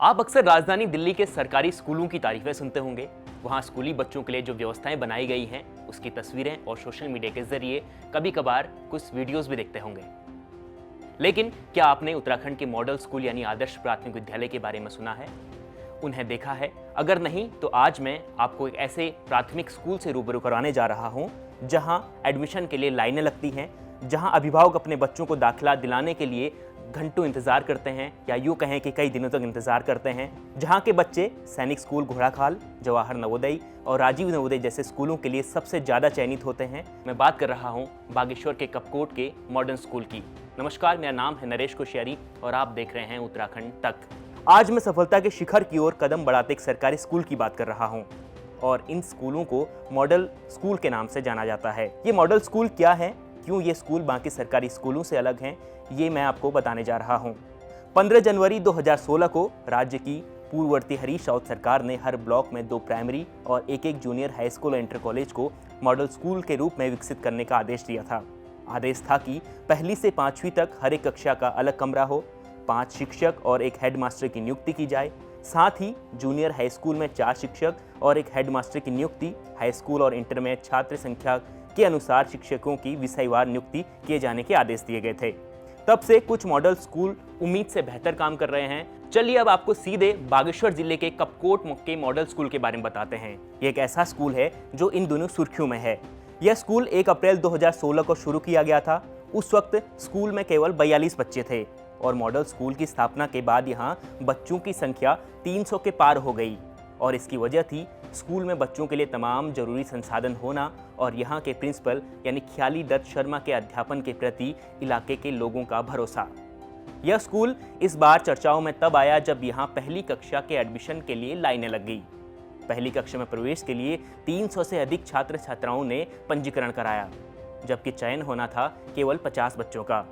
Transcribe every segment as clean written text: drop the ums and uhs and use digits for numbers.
आप अक्सर राजधानी दिल्ली के सरकारी स्कूलों की तारीफें सुनते होंगे। वहाँ स्कूली बच्चों के लिए जो व्यवस्थाएं बनाई गई हैं, उसकी तस्वीरें और सोशल मीडिया के जरिए कभी कभार कुछ वीडियोस भी देखते होंगे। लेकिन क्या आपने उत्तराखंड के मॉडल स्कूल यानी आदर्श प्राथमिक विद्यालय के बारे में सुना है, उन्हें देखा है? अगर नहीं तो आज मैं आपको एक ऐसे प्राथमिक स्कूल से रूबरू कराने जा रहा हूँ जहाँ एडमिशन के लिए लाइनें लगती हैं, जहाँ अभिभावक अपने बच्चों को दाखिला दिलाने के लिए घंटों इंतजार करते हैं या यूँ कहें कि कई दिनों तक इंतजार करते हैं, जहाँ के बच्चे सैनिक स्कूल घोड़ाखाल, जवाहर नवोदय और राजीव नवोदय जैसे स्कूलों के लिए सबसे ज़्यादा चयनित होते हैं। मैं बात कर रहा हूँ बागेश्वर के कपकोट के मॉडर्न स्कूल की। नमस्कार, मेरा नाम है नरेश कोश्यारी और आप देख रहे हैं उत्तराखंड तक। आज मैं सफलता के शिखर की ओर कदम बढ़ाते एक सरकारी स्कूल की बात कर रहा हूँ और इन स्कूलों को मॉडल स्कूल के नाम से जाना जाता है। ये मॉडल स्कूल क्या है, क्यों ये स्कूल बाकी सरकारी स्कूलों से अलग हैं, ये मैं आपको बताने जा रहा हूँ। 15 जनवरी 2016 को राज्य की पूर्ववर्ती हरीश रावत सरकार ने हर ब्लॉक में 2 प्राइमरी और एक जूनियर हाई स्कूल और इंटर कॉलेज को मॉडल स्कूल के रूप में विकसित करने का आदेश दिया था। आदेश था कि 1ली से 5वीं तक हर एक कक्षा का अलग कमरा हो, 5 शिक्षक और एक हेडमास्टर की नियुक्ति की जाए। साथ ही जूनियर हाई स्कूल में 4 शिक्षक और एक हेडमास्टर की नियुक्ति, हाई स्कूल और इंटर में छात्र संख्या के अनुसार शिक्षकों की विषयवार नियुक्ति किए जाने के आदेश दिए गए थे। तब से कुछ मॉडल स्कूल उम्मीद से बेहतर काम कर रहे हैं। चलिए अब आपको सीधे बागेश्वर जिले के कपकोट के मॉडल स्कूल के बारे में बताते हैं। ये एक ऐसा स्कूल है जो इन दोनों सुर्खियों में है। यह स्कूल 1 अप्रैल 2016 को शुरू किया गया था। उस वक्त स्कूल में केवल 42 बच्चे थे और मॉडल स्कूल की स्थापना के बाद यहाँ बच्चों की संख्या 300 के पार हो गई और इसकी वजह थी स्कूल में बच्चों के लिए तमाम जरूरी संसाधन होना और यहाँ के प्रिंसिपल यानी ख्याली दत्त शर्मा के अध्यापन के प्रति इलाके के लोगों का भरोसा। यह स्कूल इस बार चर्चाओं में तब आया जब यहाँ पहली कक्षा के एडमिशन के लिए लाइनें लग गई। पहली कक्षा में प्रवेश के लिए 300 से अधिक छात्र छात्राओं ने पंजीकरण कराया, जबकि चयन होना था केवल 50 बच्चों का।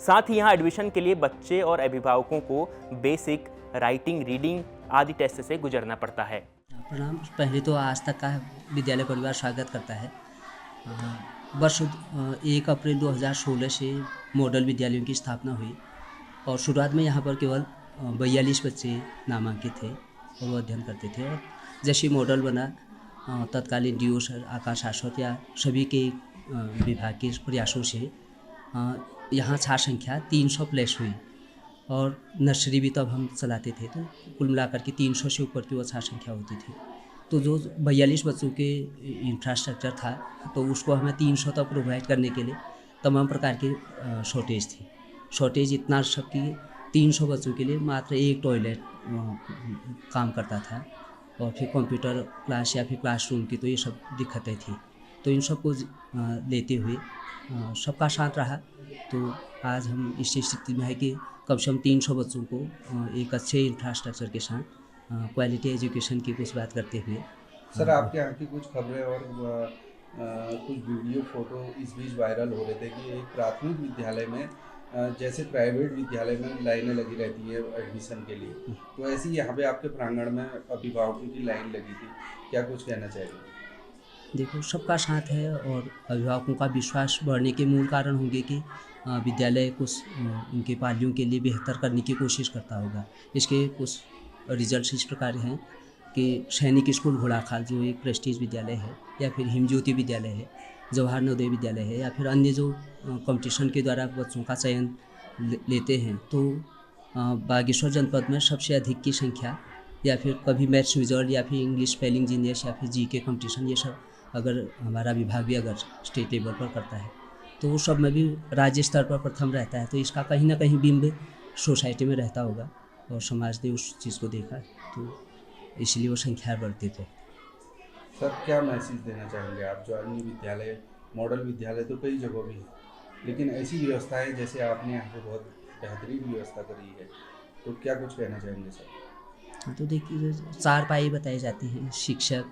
साथ ही यहाँ एडमिशन के लिए बच्चे और अभिभावकों को बेसिक राइटिंग, रीडिंग आदि टेस्ट से गुजरना पड़ता है। प्रणाम। पहले तो आज तक का विद्यालय परिवार स्वागत करता है। वर्ष 1 अप्रैल 2016 से मॉडल विद्यालयों की स्थापना हुई और शुरुआत में यहाँ पर केवल 42 बच्चे नामांकित थे और वो अध्ययन करते थे। और जैसे मॉडल बना, तत्कालीन डीओ सर आकाश आश्वत या सभी के विभाग के प्रयासों से यहाँ छात्र संख्या 300 प्लस हुई और नर्सरी भी तब हम चलाते थे, तो कुल मिलाकर के 300 से ऊपर की वो छात्र संख्या होती थी। तो जो 42 बच्चों के इंफ्रास्ट्रक्चर था तो उसको हमें 300 तक प्रोवाइड करने के लिए तमाम प्रकार की शॉर्टेज थी। शॉर्टेज इतना सब कि 300 बच्चों के लिए मात्र एक टॉयलेट काम करता था और फिर कंप्यूटर क्लास या फिर क्लासरूम की तो ये सब दिक्कतें थी। तो इन सब को लेते हुए सबका साथ रहा तो आज हम इस स्थिति में है कि कम से कम 300 बच्चों को एक अच्छे इंफ्रास्ट्रक्चर के साथ क्वालिटी एजुकेशन की कुछ बात करते हुए। सर, आपके यहाँ की कुछ खबरें और कुछ वीडियो फोटो इस बीच वायरल हो रहे थे कि एक प्राथमिक विद्यालय में जैसे प्राइवेट विद्यालय में लाइनें लगी रहती है एडमिशन के लिए, तो ऐसी यहाँ पे आपके प्रांगण में अभिभावकों की लाइन लगी थी, क्या कुछ कहना चाहिए? देखो, सबका साथ है और अभिभावकों का विश्वास बढ़ने के मूल कारण होंगे कि विद्यालय कुछ उनके पालियों के लिए बेहतर करने की कोशिश करता होगा। इसके कुछ रिजल्ट्स इस प्रकार हैं कि सैनिक स्कूल घोड़ाखाल जो एक प्रेस्टीज विद्यालय है, या फिर हिमज्योति विद्यालय है, जवाहर नवोदय विद्यालय है, या फिर अन्य जो कंपटीशन के द्वारा बच्चों का चयन लेते हैं, तो बागेश्वर जनपद में सबसे अधिक की संख्या, या फिर कभी मैथ्स विजर्ड या फिर इंग्लिश स्पेलिंग जीनियस या फिर जीके कंपटीशन, ये सब अगर हमारा विभाग भी अगर स्टेट लेवल पर करता है तो वो सब में भी राज्य स्तर पर प्रथम रहता है। तो इसका कहीं ना कहीं बिंब सोसाइटी में रहता होगा और समाज ने उस चीज़ को देखा, तो इसलिए वो संख्या बढ़ती थे। सर, क्या मैसेज देना चाहेंगे आप? जो अन्य विद्यालय, मॉडल विद्यालय तो कई जगहों भी है, लेकिन ऐसी व्यवस्थाएं जैसे आपने यहाँ पे बहुत बेहतरीन व्यवस्था करी है, तो क्या कुछ कहना चाहेंगे सर? तो देखिए, 4 पाई बताए जाते हैं, शिक्षक,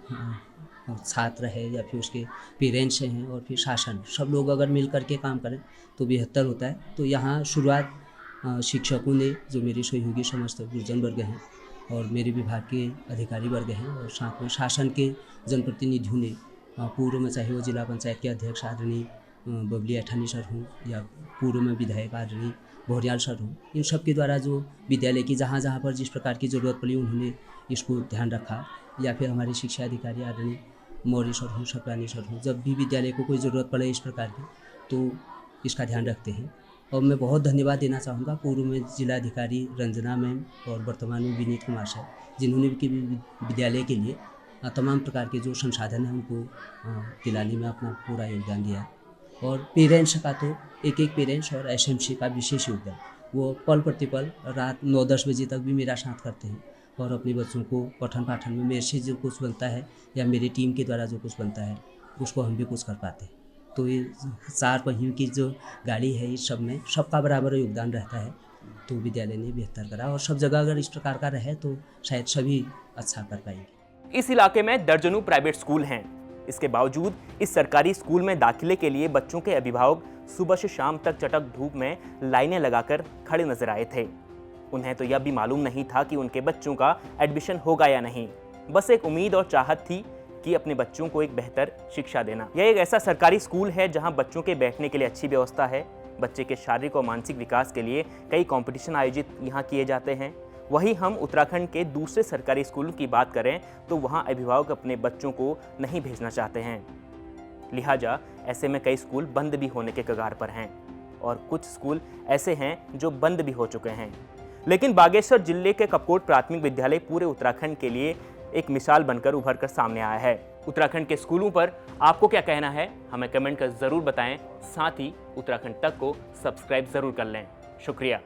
छात्र है या फिर उसके पेरेंट्स हैं और फिर शासन, सब लोग अगर मिल कर के काम करें तो बेहतर होता है। तो यहाँ शुरुआत शिक्षकों ने, जो मेरे सहयोगी समस्त गुरुजन वर्ग हैं और मेरे विभाग के अधिकारी वर्ग हैं, और साथ में शासन के जनप्रतिनिधियों ने, पूर्व में चाहे वो जिला पंचायत के अध्यक्ष आदरणीय बबली अठानी सर हों या पूर्व में विधायक आदरणीय भोरियाल सर हों, इन सब के द्वारा जो विद्यालय की जहाँ जहाँ पर जिस प्रकार की ज़रूरत पड़ी उन्होंने इसको ध्यान रखा, या फिर हमारे शिक्षा अधिकारी आदरणीय मौर्य सर हों, सप्रानी सर हों, जब भी विद्यालय को कोई ज़रूरत पड़े इस प्रकार की तो इसका ध्यान रखते हैं। और मैं बहुत धन्यवाद देना चाहूँगा पूर्व में जिलाधिकारी रंजना मैम और वर्तमान में विनीत कुमार सर, जिन्होंने कि विद्यालय के लिए तमाम प्रकार के जो संसाधन हैं उनको दिलाने में अपना पूरा योगदान दिया। और पेरेंट्स का तो एक पेरेंट्स और एसएमसी का विशेष योगदान, वो पल प्रतिपल रात 9-10 बजे तक भी मेरा साथ करते हैं और अपने बच्चों को पठन पाठन में मेरे से जो कुछ बनता है या मेरी टीम के द्वारा जो कुछ बनता है उसको हम भी कुछ कर पाते हैं। तो ये 4 पहियों की जो गाड़ी है इस सब में सबका बराबर योगदान रहता है, तो विद्यालय ने बेहतर करा और सब जगह अगर इस प्रकार का रहे तो शायद सभी अच्छा कर पाएंगे। इस इलाके में दर्जनों प्राइवेट स्कूल हैं। इसके बावजूद इस सरकारी स्कूल में दाखिले के लिए बच्चों के अभिभावक सुबह से शाम तक चटक धूप में लाइनें लगाकर खड़े नजर आए थे। उन्हें तो यह भी मालूम नहीं था कि उनके बच्चों का एडमिशन होगा या नहीं। बस एक उम्मीद और चाहत थी कि अपने बच्चों को एक बेहतर शिक्षा देना। यह एक ऐसा सरकारी स्कूल है जहां बच्चों के बैठने के लिए अच्छी व्यवस्था है। बच्चे के शारीरिक और मानसिक विकास के लिए कई कंपटीशन आयोजित यहाँ किए जाते हैं। वहीं हम उत्तराखंड के दूसरे सरकारी स्कूलों की बात करें तो वहाँ अभिभावक अपने बच्चों को नहीं भेजना चाहते हैं। लिहाजा ऐसे में कई स्कूल बंद भी होने के कगार पर हैं और कुछ स्कूल ऐसे हैं जो बंद भी हो चुके हैं। लेकिन बागेश्वर जिले के कपकोट प्राथमिक विद्यालय पूरे उत्तराखंड के लिए एक मिसाल बनकर उभर कर सामने आया है। उत्तराखंड के स्कूलों पर आपको क्या कहना है, हमें कमेंट कर जरूर बताएं। साथ ही उत्तराखंड तक को सब्सक्राइब जरूर कर लें। शुक्रिया।